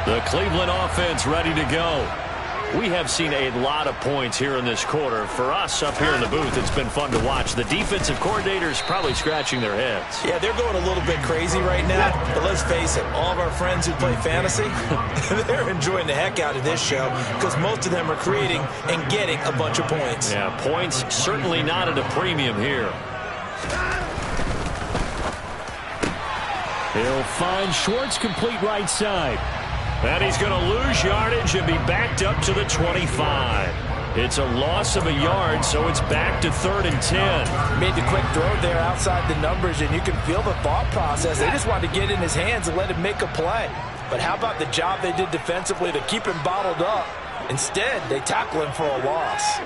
The Cleveland offense ready to go. We have seen a lot of points here in this quarter. For us up here in the booth, it's been fun to watch. The defensive coordinators probably scratching their heads. Yeah, they're going a little bit crazy right now. But let's face it, all of our friends who play fantasy, they're enjoying the heck out of this show because most of them are creating and getting a bunch of points. Yeah, points certainly not at a premium here. He'll find Schwartz complete right side. And he's going to lose yardage and be backed up to the 25. It's a loss of a yard, so it's back to 3rd and 10. Made the quick throw there outside the numbers, and you can feel the thought process. They just wanted to get in his hands and let him make a play. But how about the job they did defensively to keep him bottled up? Instead, they tackle him for a loss.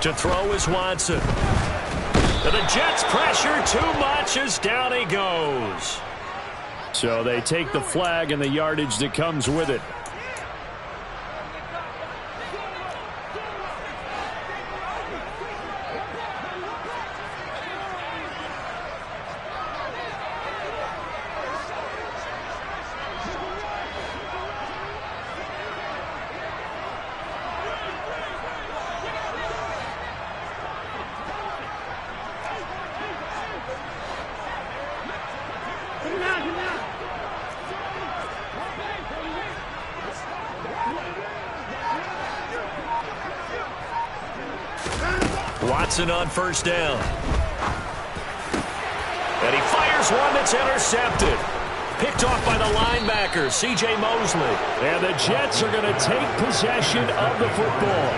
To throw is Watson. And the Jets pressure too much as down he goes. So they take the flag and the yardage that comes with it. Watson on first down. And he fires one that's intercepted. Picked off by the linebacker, C.J. Mosley. And the Jets are going to take possession of the football.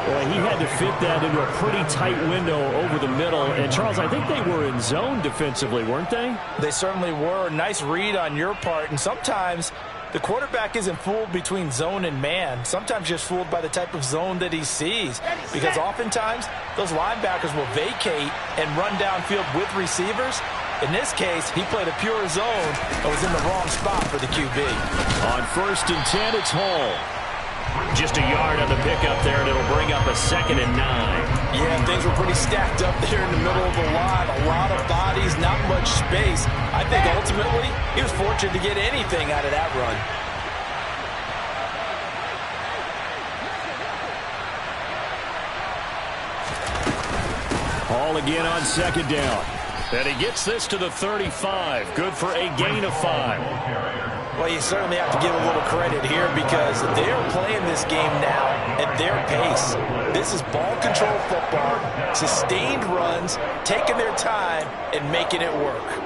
Boy, he had to fit that into a pretty tight window over the middle. And, Charles, I think they were in zone defensively, weren't they? They certainly were. Nice read on your part. And sometimes the quarterback isn't fooled between zone and man. Sometimes just fooled by the type of zone that he sees. Because oftentimes, those linebackers will vacate and run downfield with receivers. In this case, he played a pure zone and was in the wrong spot for the QB. On 1st and 10, it's Hall. Just a yard on the pickup there, and it'll bring up a 2nd and 9. Yeah, things were pretty stacked up there in the middle of the line. A lot of bodies, not much space. I think ultimately he was fortunate to get anything out of that run. Hall again on 2nd down. And he gets this to the 35. Good for a gain of 5. Well, you certainly have to give a little credit here because they're playing this game now at their pace. This is ball control football, sustained runs, taking their time, and making it work.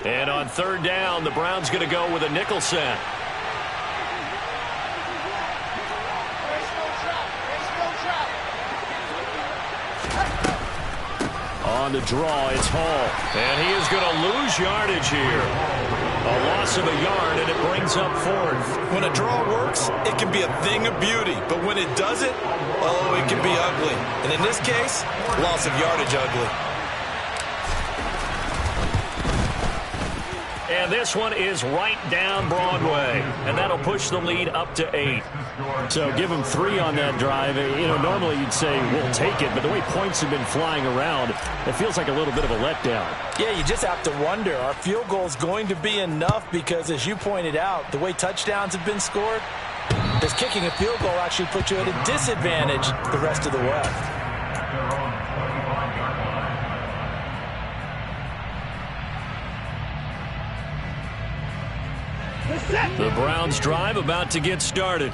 And on 3rd down, the Browns going to go with a nickel set. On the draw, it's Hall. And he is going to lose yardage here. A loss of a yard, and it brings up 4th. When a draw works, it can be a thing of beauty. But when it doesn't, oh, it can be ugly. And in this case, loss of yardage ugly. And this one is right down Broadway. And that'll push the lead up to 8. So give them 3 on that drive. You know, normally you'd say we'll take it, but the way points have been flying around, it feels like a little bit of a letdown. Yeah, you just have to wonder, are field goals going to be enough? Because as you pointed out, the way touchdowns have been scored, does kicking a field goal actually put you at a disadvantage the rest of the way? The Browns drive about to get started.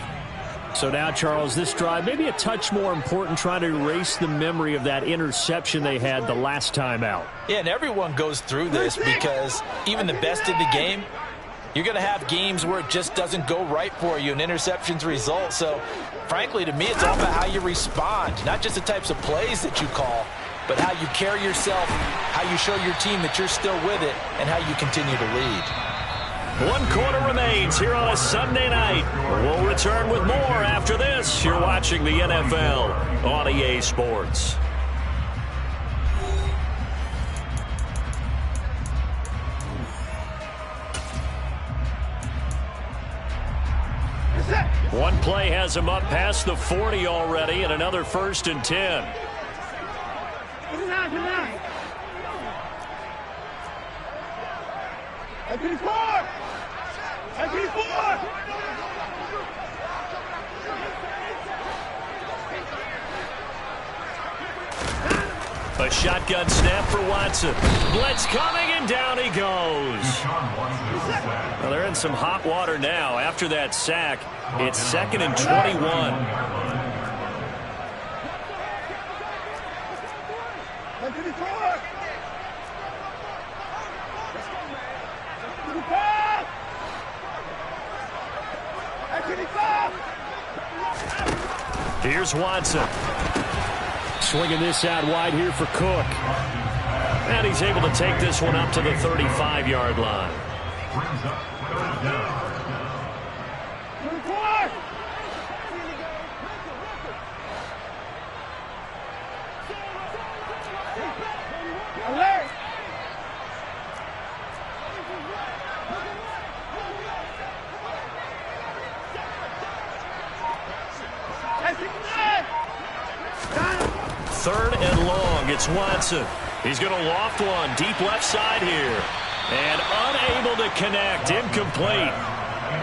So now, Charles, this drive maybe a touch more important, trying to erase the memory of that interception they had the last time out. Yeah, and everyone goes through this because even the best in the game, you're going to have games where it just doesn't go right for you and interceptions result. So, frankly, to me, it's all about how you respond, not just the types of plays that you call, but how you carry yourself, how you show your team that you're still with it, and how you continue to lead. 1 quarter remains here on a Sunday night. We'll return with more after this. You're watching the NFL on EA Sports. One play has him up past the 40 already, and another 1st and 10. A shotgun snap for Watson. Blitz coming, and down he goes. Well, they're in some hot water now. After that sack, it's 2nd and 21. Here's Watson. Swinging this out wide here for Cook. And he's able to take this one up to the 35-yard line. Third and long. It's Watson. He's going to loft one deep left side here. And unable to connect. Incomplete.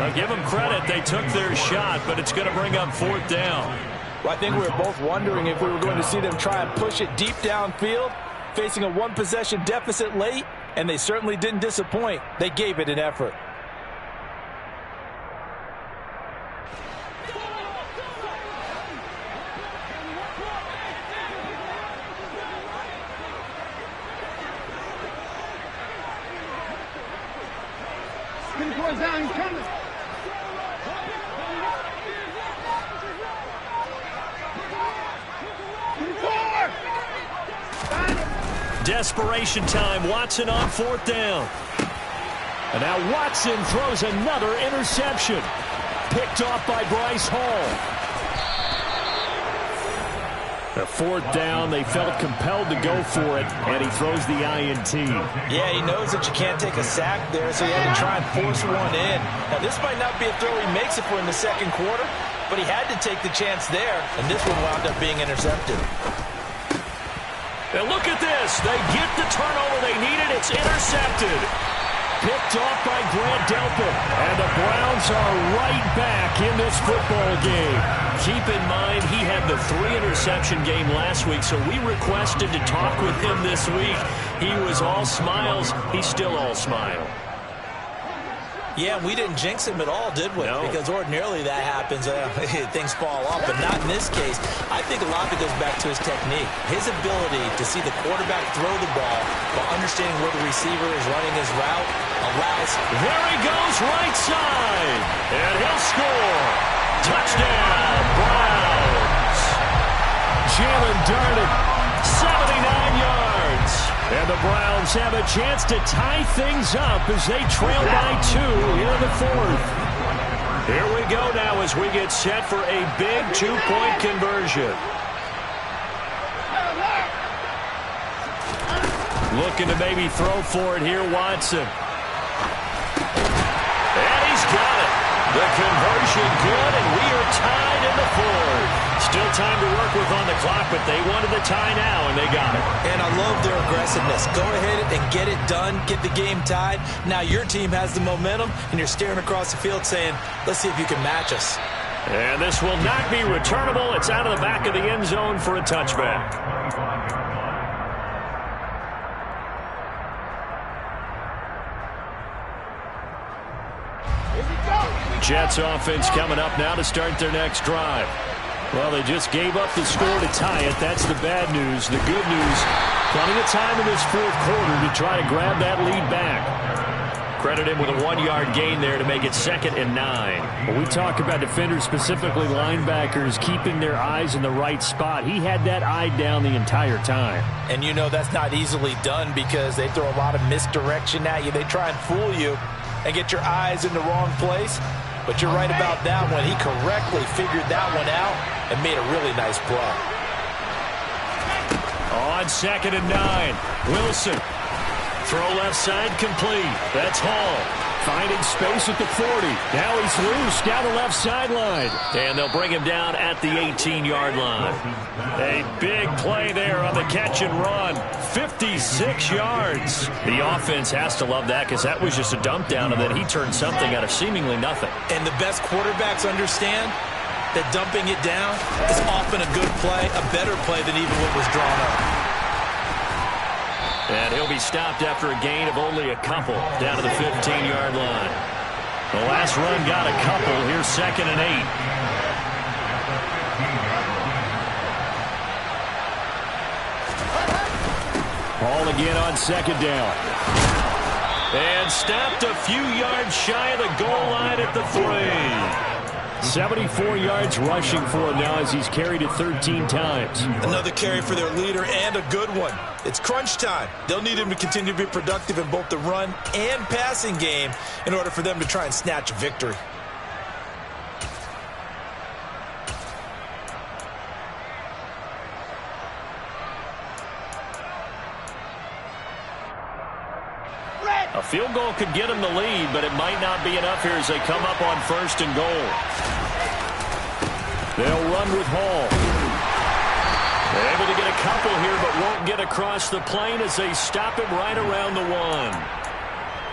I'll give them credit. They took their shot, but it's going to bring up 4th down. Well, I think we were both wondering if we were going to see them try and push it deep downfield, facing a one-possession deficit late, and they certainly didn't disappoint. They gave it an effort. Desperation time. Watson on 4th down. And now Watson throws another interception. Picked off by Bryce Hall. The 4th down, they felt compelled to go for it, and he throws the INT. Yeah, he knows that you can't take a sack there, so he had to try and force one in. Now, this might not be a throw he makes if we're in the 2nd quarter, but he had to take the chance there, and this one wound up being intercepted. And look at this. They get the turnover they needed. It's intercepted. Picked off by Grant Delpit. And the Browns are right back in this football game. Keep in mind, he had the 3-interception game last week, so we requested to talk with him this week. He was all smiles. He's still all smile. Yeah, we didn't jinx him at all, did we? No. Because ordinarily that happens. Things fall off, but not in this case. I think a lot of it goes back to his technique. His ability to see the quarterback throw the ball while understanding where the receiver is running his route allows. There he goes, right side. And he'll score. Touchdown, Browns. Jalen darted 79 yards. And the Browns have a chance to tie things up as they trail by 2 here in the 4th. Here we go now as we get set for a big 2-point conversion. Looking to maybe throw for it here, Watson. And he's got it. The conversion good, and we are tied in the 4th. Still time to work with on the clock, but they wanted the tie now, and they got it. And I love their aggressiveness. Go ahead and get it done, get the game tied. Now your team has the momentum, and you're staring across the field saying, let's see if you can match us. And this will not be returnable. It's out of the back of the end zone for a touchback. Jets offense coming up now to start their next drive. Well, they just gave up the score to tie it. That's the bad news. The good news, plenty of time in this 4th quarter to try to grab that lead back. Credit him with a 1-yard gain there to make it 2nd and 9. When we talk about defenders, specifically linebackers, keeping their eyes in the right spot, he had that eye down the entire time. And you know that's not easily done because they throw a lot of misdirection at you. They try and fool you and get your eyes in the wrong place. But you're right about that one. He correctly figured that one out and made a really nice play. On 2nd and 9, Wilson. Throw left side complete. That's Hall. Finding space at the 40. Now he's loose down the left sideline. And they'll bring him down at the 18-yard line. A big play there on the catch and run. 56 yards. The offense has to love that because that was just a dump down, and then he turned something out of seemingly nothing. And the best quarterbacks understand that dumping it down is often a good play, a better play than even what was drawn up. And he'll be stopped after a gain of only a couple down to the 15-yard line. The last run got a couple. Here's 2nd and 8. Ball again on 2nd down. And stopped a few yards shy of the goal line at the 3. 74 yards rushing for him now as he's carried it 13 times. Another carry for their leader and a good one. It's crunch time. They'll need him to continue to be productive in both the run and passing game in order for them to try and snatch a victory. A field goal could get them the lead, but it might not be enough here as they come up on 1st and goal. They'll run with Hall. They're able to get a couple here, but won't get across the plane as they stop him right around the 1.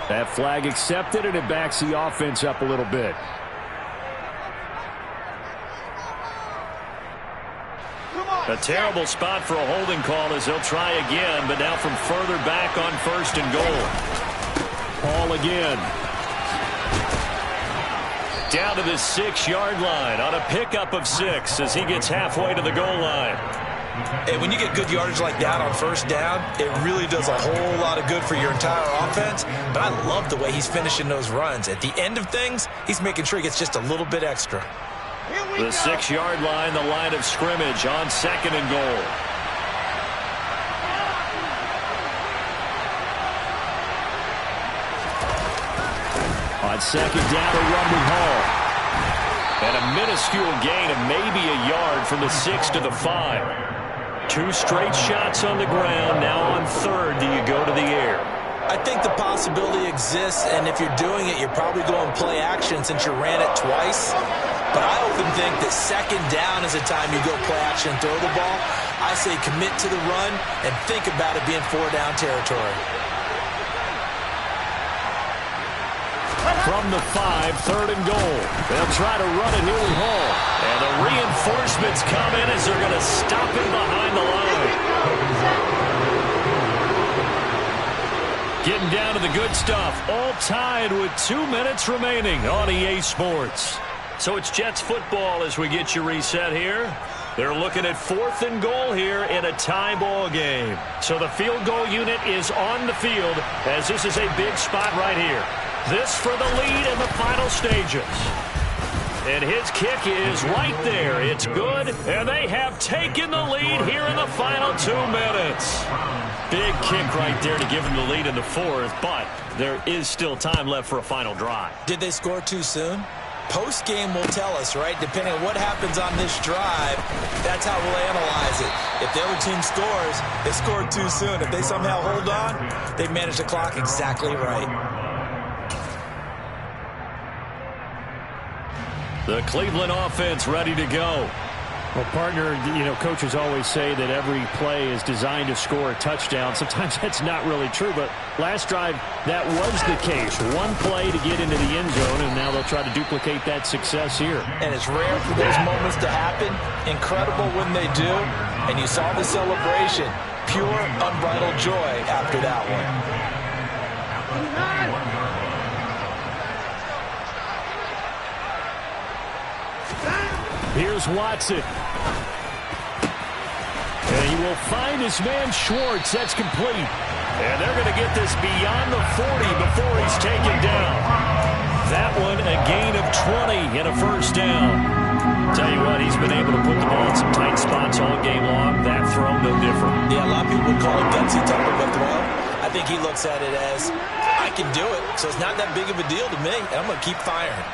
That flag accepted, and it backs the offense up a little bit. A terrible spot for a holding call as they'll try again, but now from further back on 1st and goal. Hall again. Down to the 6-yard line on a pickup of 6 as he gets halfway to the goal line. And when you get good yardage like that on 1st down, it really does a whole lot of good for your entire offense. But I love the way he's finishing those runs. At the end of things, he's making sure he gets just a little bit extra. The 6-yard line, the line of scrimmage on 2nd and goal. On 2nd down, a run with Hall. And a minuscule gain of maybe a yard from the 6 to the 5. 2 straight shots on the ground. Now on 3rd, do you go to the air? I think the possibility exists, and if you're doing it, you're probably going play action since you ran it twice. But I often think that 2nd down is the time you go play action and throw the ball. I say commit to the run and think about it being 4-down territory. From the 5, 3rd and goal. They'll try to run it here with Hall. And the reinforcements come in as they're going to stop him behind the line. Getting down to the good stuff. All tied with 2 minutes remaining on EA Sports. So it's Jets football as we get you reset here. They're looking at 4th and goal here in a tie ball game. So the field goal unit is on the field as this is a big spot right here. This for the lead in the final stages. And his kick is right there. It's good, and they have taken the lead here in the final 2 minutes. Big kick right there to give them the lead in the 4th, but there is still time left for a final drive. Did they score too soon? Post-game will tell us, right? Depending on what happens on this drive, that's how we'll analyze it. If the other team scores, they scored too soon. If they somehow hold on, they've managed the clock exactly right. The Cleveland offense ready to go. Well, partner, coaches always say that every play is designed to score a touchdown. Sometimes that's not really true, but last drive, that was the case. One play to get into the end zone, and now they'll try to duplicate that success here. And it's rare for those moments to happen. Incredible when they do. And you saw the celebration. Pure, unbridled joy after that one. Here's Watson. And he will find his man Schwartz. That's complete. And they're going to get this beyond the 40 before he's taken down. That one a gain of 20 and a 1st down. Tell you what, he's been able to put the ball in some tight spots all game long. That throw, no different. Yeah, a lot of people would call it gutsy type of a throw. I think he looks at it as, I can do it, so it's not that big of a deal to me, and I'm going to keep firing.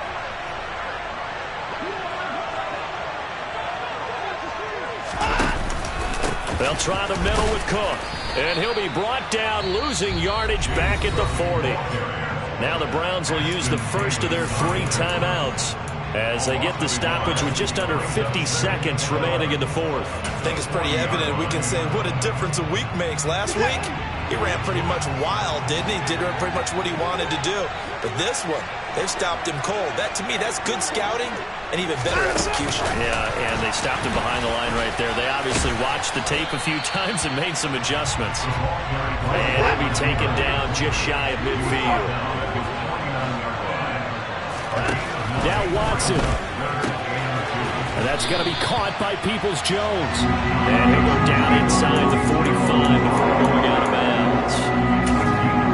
They'll try the middle with Cook. And he'll be brought down, losing yardage back at the 40. Now the Browns will use the first of their 3 timeouts as they get the stoppage with just under 50 seconds remaining in the fourth. I think it's pretty evident. We can say what a difference a week makes. Last week, he ran pretty much wild, didn't he? Did pretty much what he wanted to do. But this one, they've stopped him cold. That, to me, that's good scouting and even better execution. Yeah, and they stopped him behind the line right there. They obviously watched the tape a few times and made some adjustments. And he'll be taken down just shy of midfield. Now Watson. And that's going to be caught by Peoples-Jones. And he'll go down inside the 45 before going out of bounds.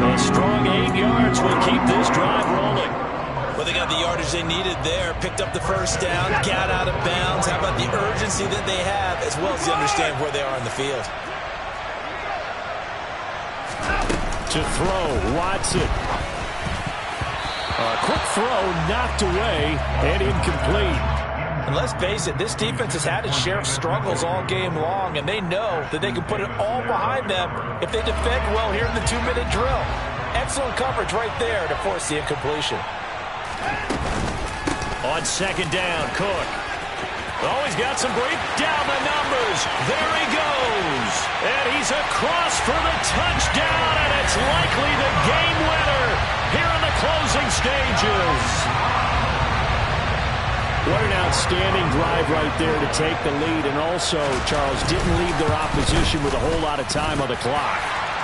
A strong 8 yards will keep this drive rolling. Well, they got the yardage they needed there. Picked up the first down, got out of bounds. How about the urgency that they have, as well as they understand where they are in the field. To throw, Watson. A quick throw knocked away and incomplete. And let's face it, this defense has had its share of struggles all game long, and they know that they can put it all behind them if they defend well here in the 2-minute drill. Excellent coverage right there to force the incompletion. On second down, Cook. Oh, he's got some break down the numbers. There he goes. And he's across for the touchdown, and it's likely the game winner here in the closing stages. What an outstanding drive right there to take the lead, and also, Charles, didn't leave their opposition with a whole lot of time on the clock.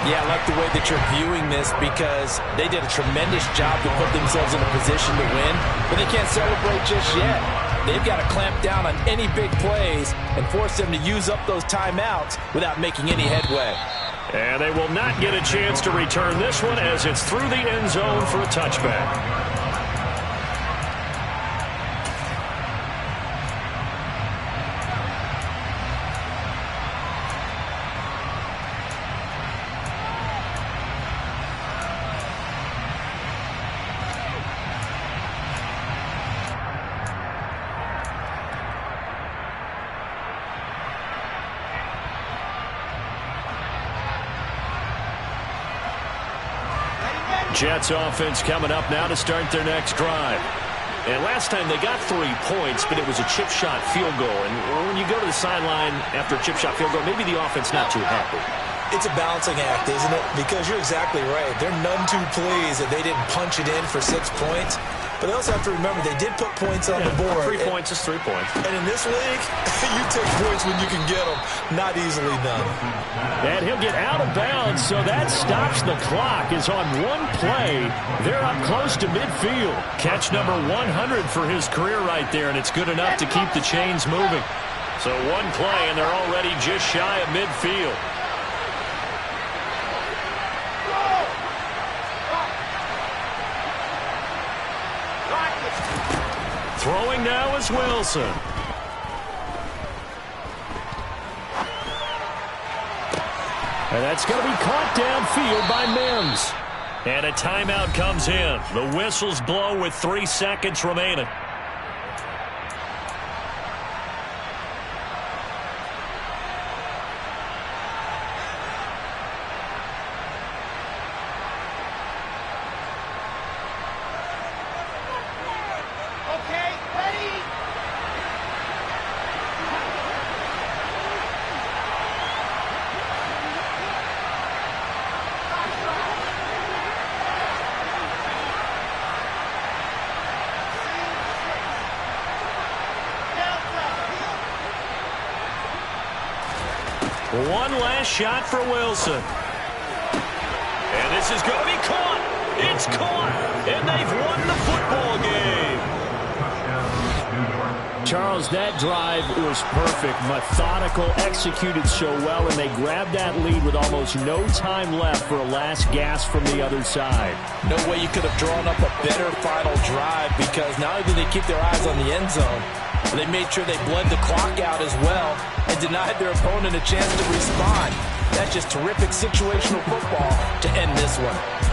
Yeah, I like the way that you're viewing this because they did a tremendous job to put themselves in a position to win, but they can't celebrate just yet. They've got to clamp down on any big plays and force them to use up those timeouts without making any headway. And they will not get a chance to return this one as it's through the end zone for a touchback. Jets offense coming up now to start their next drive. And last time they got 3 points, but it was a chip shot field goal. And when you go to the sideline after a chip shot field goal, maybe the offense not too happy. It's a balancing act, isn't it? Because you're exactly right. They're none too pleased that they didn't punch it in for 6 points. But they also have to remember they did put points on the board. 3 points is 3 points. And in this league, you take points when you can get them. Not easily done. And he'll get out of bounds, so that stops the clock. Is on one play. They're up close to midfield. Catch number 100 for his career right there, and it's good enough to keep the chains moving. So one play, and they're already just shy of midfield. Throwing now is Wilson. And that's going to be caught downfield by Mims. And a timeout comes in. The whistles blow with 3 seconds remaining. One last shot for Wilson. And this is going to be caught. It's caught. And they've won the football game. Charles, that drive was perfect. Methodical, executed so well, and they grabbed that lead with almost no time left for a last gasp from the other side. No way you could have drawn up a better final drive because not only did they keep their eyes on the end zone, they made sure they bled the clock out as well and denied their opponent a chance to respond. That's just terrific situational football to end this one.